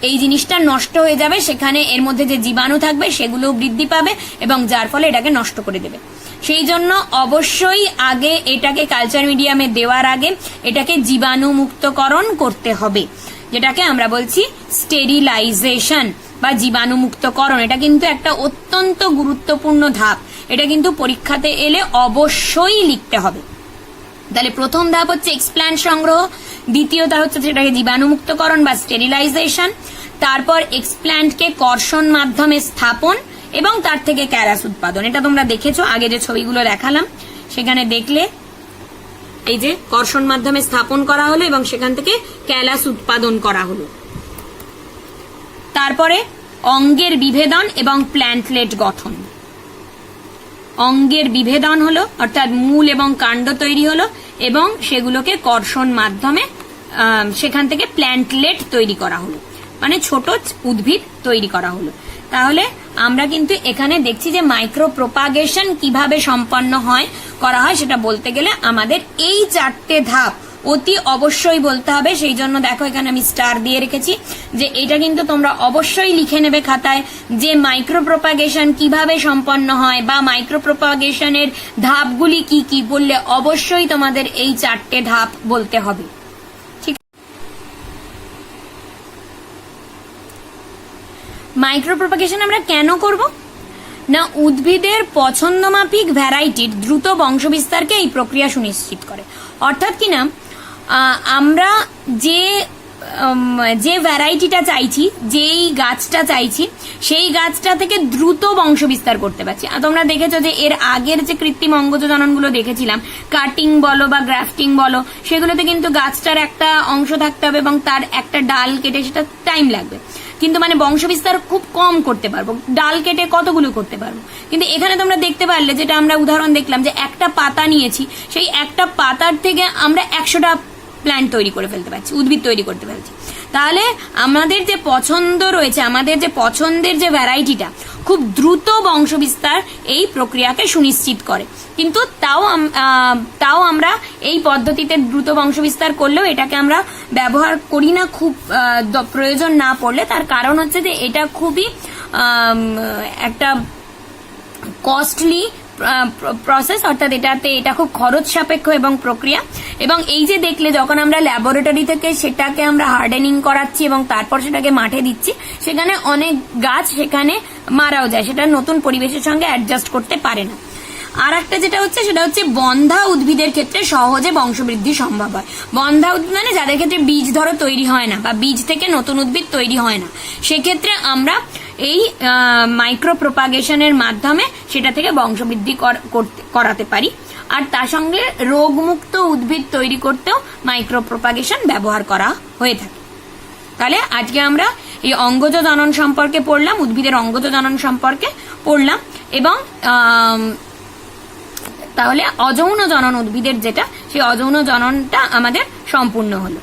এই জিনিসটা নষ্ট হয়ে যাবে, সেখানে এর মধ্যে যে জীবাণু থাকবে সেগুলো বৃদ্ধি পাবে এবং যার ফলে এটাকে নষ্ট করে দেবে। সেই জন্য অবশ্যই আগে এটাকে কালচার মিডিয়ামে দেওয়ার আগে এটাকে জীবাণুমুক্তকরণ করতে হবে, যেটাকে আমরা বলছি স্টেরিলাইজেশন বা জীবাণুমুক্তকরণ। এটা কিন্তু একটা অত্যন্ত গুরুত্বপূর্ণ ধাপ, এটা কিন্তু পরীক্ষাতে এলে অবশ্যই লিখতে হবে। তাহলে প্রথম ধাপ হচ্ছে এক্সপ্ল্যান্ট সংগ্রহ, দ্বিতীয়টা হচ্ছে সেটাকে জীবাণুমুক্তকরণ বা স্টেরিলাইজেশন, তারপর এক্সপ্ল্যান্টকে কর্ষণ মাধ্যমে স্থাপন এবং তার থেকে ক্যালাস উৎপাদন। এটা তোমরা দেখেছো আগে যে ছবিগুলো দেখালাম, সেখানে দেখলে এই যে কর্ষণ মাধ্যমে স্থাপন করা হলো এবং সেখান থেকে ক্যালাস উৎপাদন করা হলো। তারপরে অঙ্গের বিভেদন এবং প্ল্যান্টলেট গঠন। অঙ্গের বিভেদন হলো, অর্থাৎ মূল এবং কাণ্ড তৈরি হলো এবং সেগুলোকে কর্ষণ মাধ্যমে সেখান থেকে প্ল্যান্টলেট তৈরি করা হলো, মানে ছোট উদ্ভিদ তৈরি করা হলো। তাহলে আমরা কিন্তু এখানে দেখছি যে মাইক্রো প্রোপাগেশন কিভাবে সম্পন্ন করা হয় সেটা বলতে গেলে আমাদের এই 4টে ধাপ অতি অবশ্যই বলতে হবে। সেই জন্য দেখো এখানে আমি স্টার দিয়ে রেখেছি যে এটা কিন্তু তোমরা অবশ্যই লিখে নেবে খাতায়, যে মাইক্রো প্রোপাগেশন কিভাবে সম্পন্ন হয় বা মাইক্রো প্রোপাগেশনের ধাপগুলি কি কি বললে অবশ্যই তোমাদের এই 4টে ধাপ বলতে হবে। ঠিক, মাইক্রো প্রোপাগেশন আমরা কেন করব না, উদ্ভিদের পছন্দমাফিক ভ্যারাইটির দ্রুত বংশবিস্তারকে এই প্রক্রিয়া সুনিশ্চিত করে। অর্থাৎ কি না, আমরা যে ভ্যারাইটিটা চাইছি, যেই গাছটা চাইছি, সেই গাছটা থেকে দ্রুত বংশবিস্তার করতে পারছি। তোমরা দেখেছো যে এর আগের যে কৃত্রিম অঙ্গজ জননগুলো দেখেছিলাম, কাটিং বলো বা গ্রাফটিং বলো, সেগুলোতে কিন্তু গাছটার একটা অংশ থাকতে হবে এবং তার একটা ডাল কেটে সেটা টাইম লাগবে, কিন্তু মানে বংশবিস্তার খুব কম করতে পারবো, ডাল কেটে কতগুলো করতে পারবো। কিন্তু এখানে তোমরা দেখতে পারলে, যেটা আমরা উদাহরণ দেখলাম, যে একটা পাতা নিয়েছি, সেই একটা পাতার থেকে আমরা 100টা প্ল্যান্ট তৈরি করে ফেলতে পারছি, উদ্ভিদ তৈরি করতে পারছি। তাহলে আমাদের যে পছন্দ রয়েছে, আমাদের যে পছন্দের যে ভ্যারাইটিটা, খুব দ্রুত বংশবিস্তার এই প্রক্রিয়াকে সুনিশ্চিত করে। কিন্তু তাও আমরা এই পদ্ধতিতে দ্রুত বংশবিস্তার করলেও এটাকে আমরা ব্যবহার করি না খুব প্রয়োজন না পড়লে। তার কারণ হচ্ছে যে এটা খুবই একটা কস্টলি প্রসেস, অর্থাৎ এটা খুব খরচ সাপেক্ষ এবং প্রক্রিয়া। এবং এই যে দেখলে, যখন আমরা ল্যাবরেটরি থেকে সেটাকে আমরা হার্ডেনিং করাচ্ছি এবং তারপর সেটাকে মাঠে দিচ্ছি, সেখানে অনেক গাছ সেখানে মারাও যায়, সেটা নতুন পরিবেশের সঙ্গে অ্যাডজাস্ট করতে পারে না। আর একটা যেটা হচ্ছে, সেটা হচ্ছে বন্ধা উদ্ভিদের ক্ষেত্রে সহজে বংশবৃদ্ধি সম্ভব হয়। বন্ধা উদ্ভিদ মানে যাদের ক্ষেত্রে বীজ ধরো তৈরি হয় না বা বীজ থেকে নতুন উদ্ভিদ তৈরি হয় না, সেক্ষেত্রে আমরা এই মাইক্রো প্রোপাগেশনের মাধ্যমে সেটা থেকে বংশবৃদ্ধি করাতে পারি। আর তার সঙ্গে রোগমুক্ত উদ্ভিদ তৈরি করতেও মাইক্রো প্রোপাগেশন ব্যবহার করা হয়ে থাকে। তাহলে আজকে আমরা এই অঙ্গজ জনন সম্পর্কে পড়লাম, উদ্ভিদের অঙ্গজ জনন সম্পর্কে পড়লাম, এবং তাহলে অযৌন জনন উদ্ভিদের যেটা, সেই অযৌন জননটা আমাদের সম্পূর্ণ হলো।